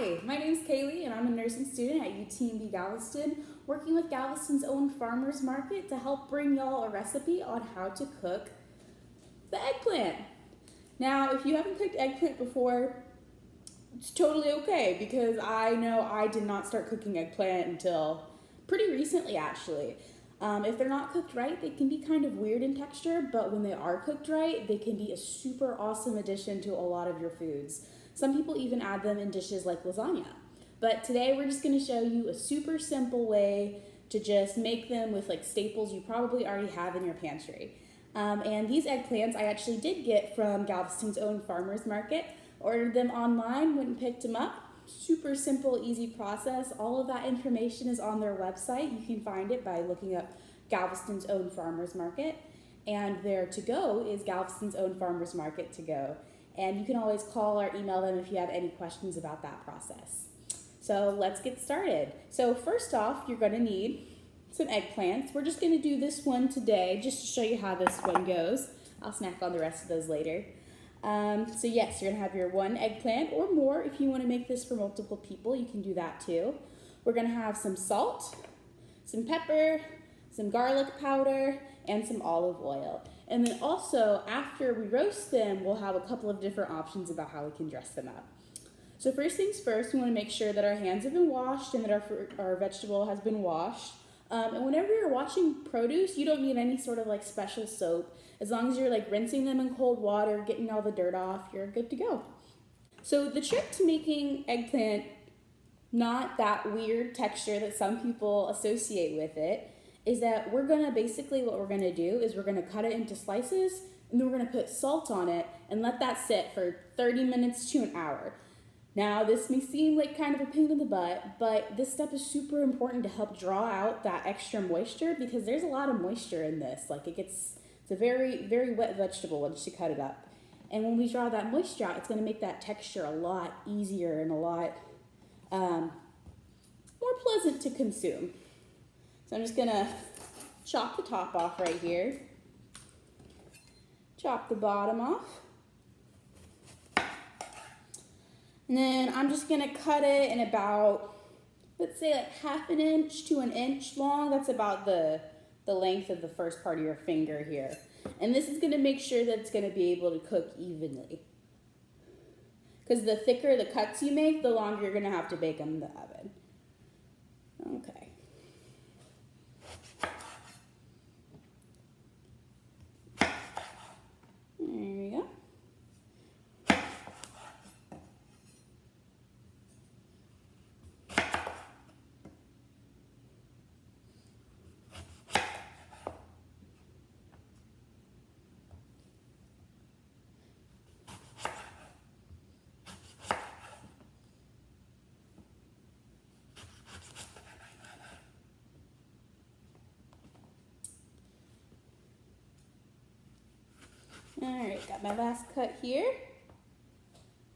Hi, my name is Kaylee and I'm a nursing student at UTMB Galveston, working with Galveston's own farmers market to help bring y'all a recipe on how to cook the eggplant. Now, if you haven't cooked eggplant before, it's totally okay because I know I did not start cooking eggplant until pretty recently actually. If they're not cooked right, they can be kind of weird in texture, but when they are cooked right, they can be a super awesome addition to a lot of your foods. Some people even add them in dishes like lasagna. But today we're just gonna show you a super simple way to just make them with like staples you probably already have in your pantry. And these eggplants I actually did get from Galveston's own farmers market. Ordered them online, went and picked them up. Super simple, easy process. All of that information is on their website. You can find it by looking up Galveston's own farmers market. And their to-go is Galveston's own farmers market to-go. And you can always call or email them if you have any questions about that process. So let's get started. So first off, you're gonna need some eggplants. We're just gonna do this one today just to show you how this one goes. I'll snack on the rest of those later. So yes, you're gonna have your one eggplant or more. If you wanna make this for multiple people, you can do that too. We're gonna have some salt, some pepper, some garlic powder, and some olive oil. And then also, after we roast them, we'll have a couple of different options about how we can dress them up. So first things first, we wanna make sure that our hands have been washed and that our vegetable has been washed. And whenever you're washing produce, you don't need any sort of like special soap. As long as you're like rinsing them in cold water, getting all the dirt off, you're good to go. So the trick to making eggplant not that weird texture that some people associate with it is that what we're gonna do is we're gonna cut it into slices and then we're gonna put salt on it and let that sit for 30 minutes to an hour. Now, this may seem like kind of a pain in the butt, but this step is super important to help draw out that extra moisture because there's a lot of moisture in this. Like it's a very, very wet vegetable once you cut it up. And when we draw that moisture out, it's gonna make that texture a lot easier and a lot more pleasant to consume. So I'm just gonna chop the top off right here, chop the bottom off. And then I'm just gonna cut it in about, let's say like ½ an inch to an inch long. That's about the length of the first part of your finger here. And this is gonna make sure that it's gonna be able to cook evenly. Because the thicker the cuts you make, the longer you're gonna have to bake them in the oven. Okay. There we go. All right, got my last cut here.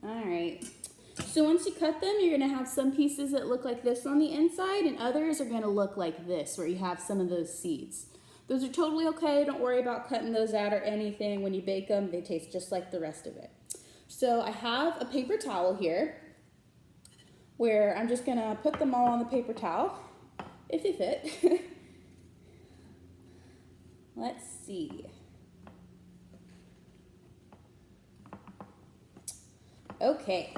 All right, so once you cut them, you're gonna have some pieces that look like this on the inside and others are gonna look like this, where you have some of those seeds. Those are totally okay, don't worry about cutting those out or anything. When you bake them, they taste just like the rest of it. So I have a paper towel here, where I'm just gonna put them all on the paper towel, if they fit. Let's see. Okay,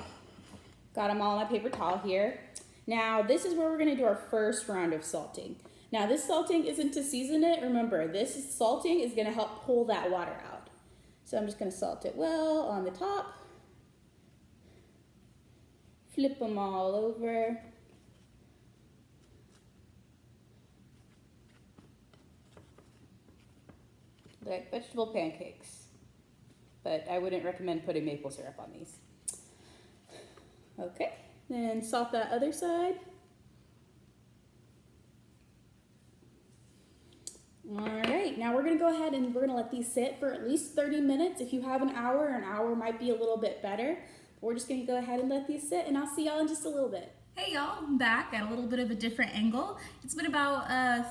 got them all on my paper towel here. Now this is where we're gonna do our first round of salting. Now this salting isn't to season it. Remember, salting is gonna help pull that water out. So I'm just gonna salt it well on the top. Flip them all over. Like vegetable pancakes, but I wouldn't recommend putting maple syrup on these. Okay, then salt that other side. All right, now we're gonna go ahead and we're gonna let these sit for at least 30 minutes. If you have an hour might be a little bit better. We're just gonna go ahead and let these sit and I'll see y'all in just a little bit. Hey y'all, I'm back at a little bit of a different angle. It's been about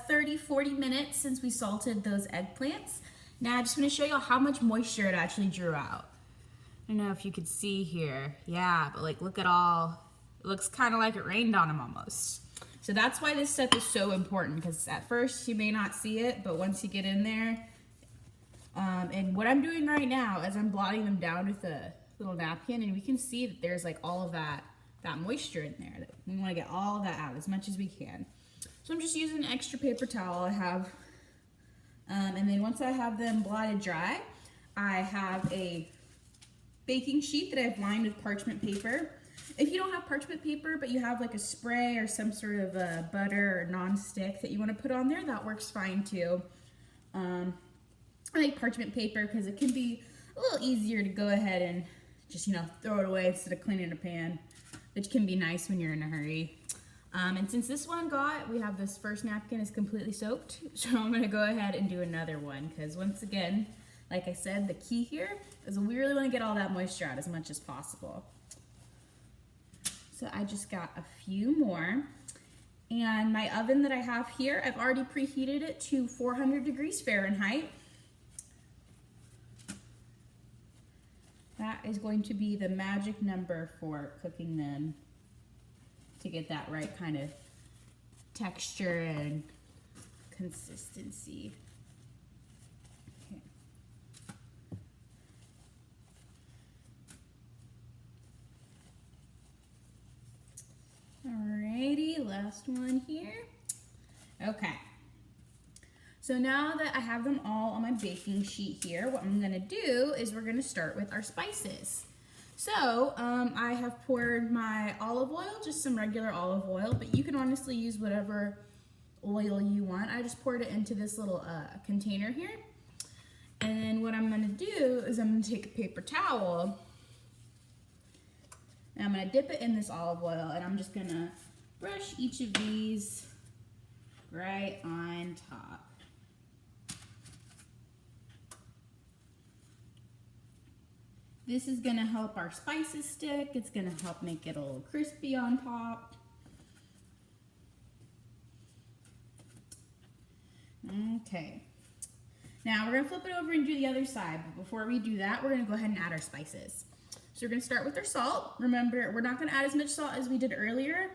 30-40 minutes since we salted those eggplants. Now I just want to show y'all how much moisture it actually drew out. I don't know if you could see here. Yeah, but like look at all looks kind of like it rained on them almost. So that's why this step is so important, because at first you may not see it, but once you get in there, and what I'm doing right now is I'm blotting them down with a little napkin, and we can see that there's like all of that moisture in there. That we want to get all of that out as much as we can. So I'm just using an extra paper towel I have, and then once I have them blotted dry, I have a baking sheet that I've lined with parchment paper. If you don't have parchment paper, but you have like a spray or some sort of a butter or non-stick that you want to put on there, that works fine too. I like parchment paper because it can be a little easier to go ahead and just, you know, throw it away instead of cleaning a pan, which can be nice when you're in a hurry. And since this one we have this first napkin is completely soaked, so I'm going to go ahead and do another one, because once again, like I said, the key here is we really want to get all that moisture out as much as possible. So I just got a few more. And my oven that I have here, I've already preheated it to 400 degrees Fahrenheit. That is going to be the magic number for cooking them to get that right kind of texture and consistency. Okay. Alrighty, last one here. Okay. So now that I have them all on my baking sheet here, what I'm gonna do is we're gonna start with our spices. So I have poured my olive oil, just some regular olive oil, but you can honestly use whatever oil you want. I just poured it into this little container here. And then what I'm gonna do is I'm gonna take a paper towel and I'm gonna dip it in this olive oil, and I'm just gonna brush each of these right on top. This is gonna help our spices stick. It's gonna help make it a little crispy on top. Okay. Now we're gonna flip it over and do the other side, but before we do that, we're gonna go ahead and add our spices. So we're gonna start with our salt. Remember, we're not gonna add as much salt as we did earlier,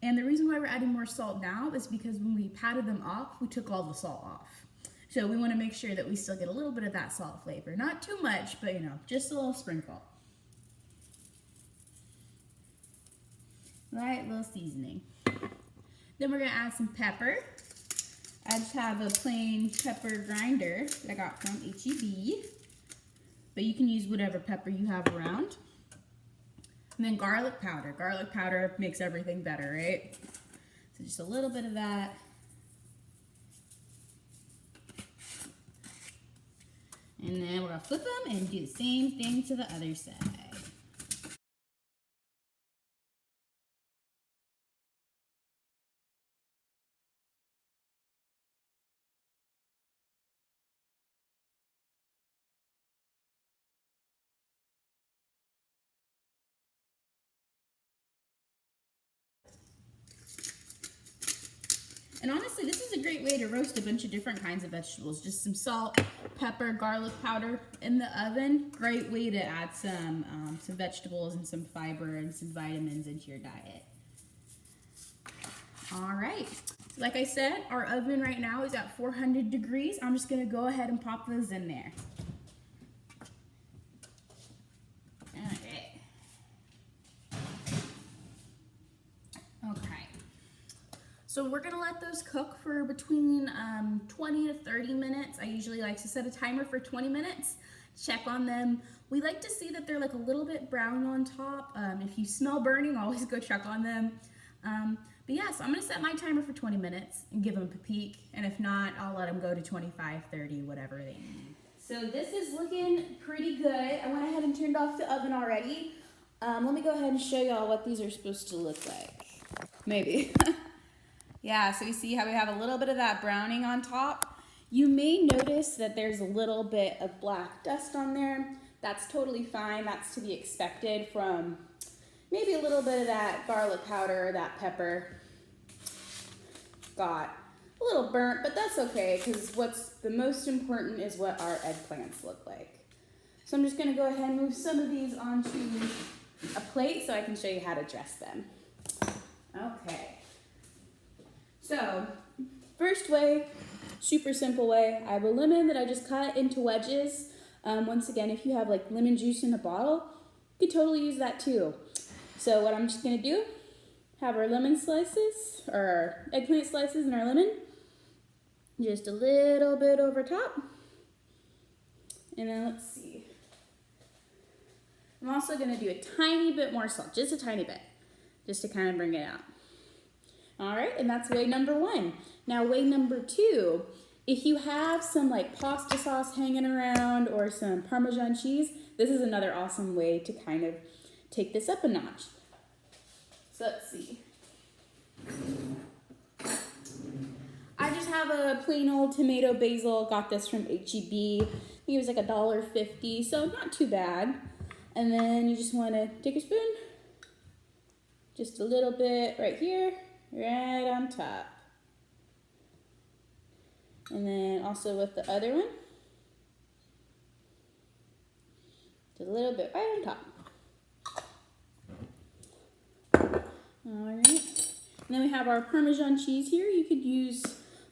and the reason why we're adding more salt now is because when we patted them off, we took all the salt off. So we want to make sure that we still get a little bit of that salt flavor. Not too much, but you know, just a little sprinkle. Right, little seasoning. Then we're going to add some pepper. I just have a plain pepper grinder that I got from HEB. But you can use whatever pepper you have around. And then garlic powder. Garlic powder makes everything better, right? So just a little bit of that. And then we're gonna flip them and do the same thing to the other side. And honestly, this is a great way to roast a bunch of different kinds of vegetables. Just some salt, pepper, garlic powder in the oven. Great way to add some vegetables and some fiber and some vitamins into your diet. All right. So like I said, our oven right now is at 400 degrees. I'm just going to go ahead and pop those in there. All right. Okay. So we're gonna let those cook for between 20 to 30 minutes. I usually like to set a timer for 20 minutes, check on them. We like to see that they're like a little bit brown on top. If you smell burning, always go check on them. But yeah, so I'm gonna set my timer for 20 minutes and give them a peek. And if not, I'll let them go to 25, 30, whatever they need. So this is looking pretty good. I went ahead and turned off the oven already. Let me go ahead and show y'all what these are supposed to look like. Maybe. Yeah, so you see how we have a little bit of that browning on top. You may notice that there's a little bit of black dust on there. That's totally fine. That's to be expected from maybe a little bit of that garlic powder, that pepper. Got a little burnt, but that's okay, because what's the most important is what our eggplants look like. So I'm just gonna go ahead and move some of these onto a plate so I can show you how to dress them. Okay. So, first way, super simple way, I have a lemon that I just cut into wedges. Once again, if you have like lemon juice in a bottle, you could totally use that too. So what I'm just gonna do, have our lemon slices, or our eggplant slices and our lemon, just a little bit over top. And then let's see. I'm also gonna do a tiny bit more salt, just a tiny bit, just to kind of bring it out. All right, and that's way number one. Now way number two, if you have some like pasta sauce hanging around or some Parmesan cheese, this is another awesome way to kind of take this up a notch. So let's see. I just have a plain old tomato basil, got this from HEB. I think it was like $1.50, so not too bad. And then you just wanna take a spoon, just a little bit right here, right on top. And then also with the other one, just a little bit right on top. Alright, and then we have our Parmesan cheese here. You could use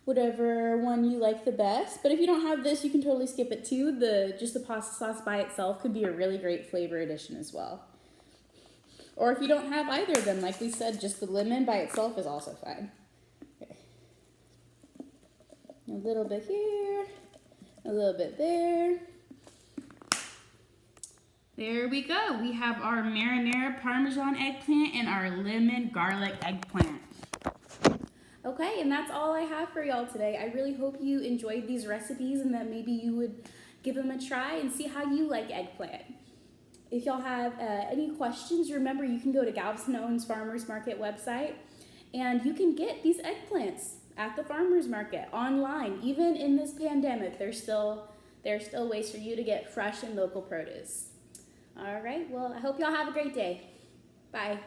whatever one you like the best, but if you don't have this, you can totally skip it too. Just the pasta sauce by itself could be a really great flavor addition as well. Or if you don't have either of them, like we said, just the lemon by itself is also fine. Okay. A little bit here, a little bit there. There we go. We have our marinara Parmesan eggplant and our lemon garlic eggplant. Okay, and that's all I have for y'all today. I really hope you enjoyed these recipes and that maybe you would give them a try and see how you like eggplant. If y'all have any questions, remember you can go to Galveston Owens Farmers Market website and you can get these eggplants at the farmers market online. Even in this pandemic, there's still ways for you to get fresh and local produce. All right, well, I hope y'all have a great day. Bye.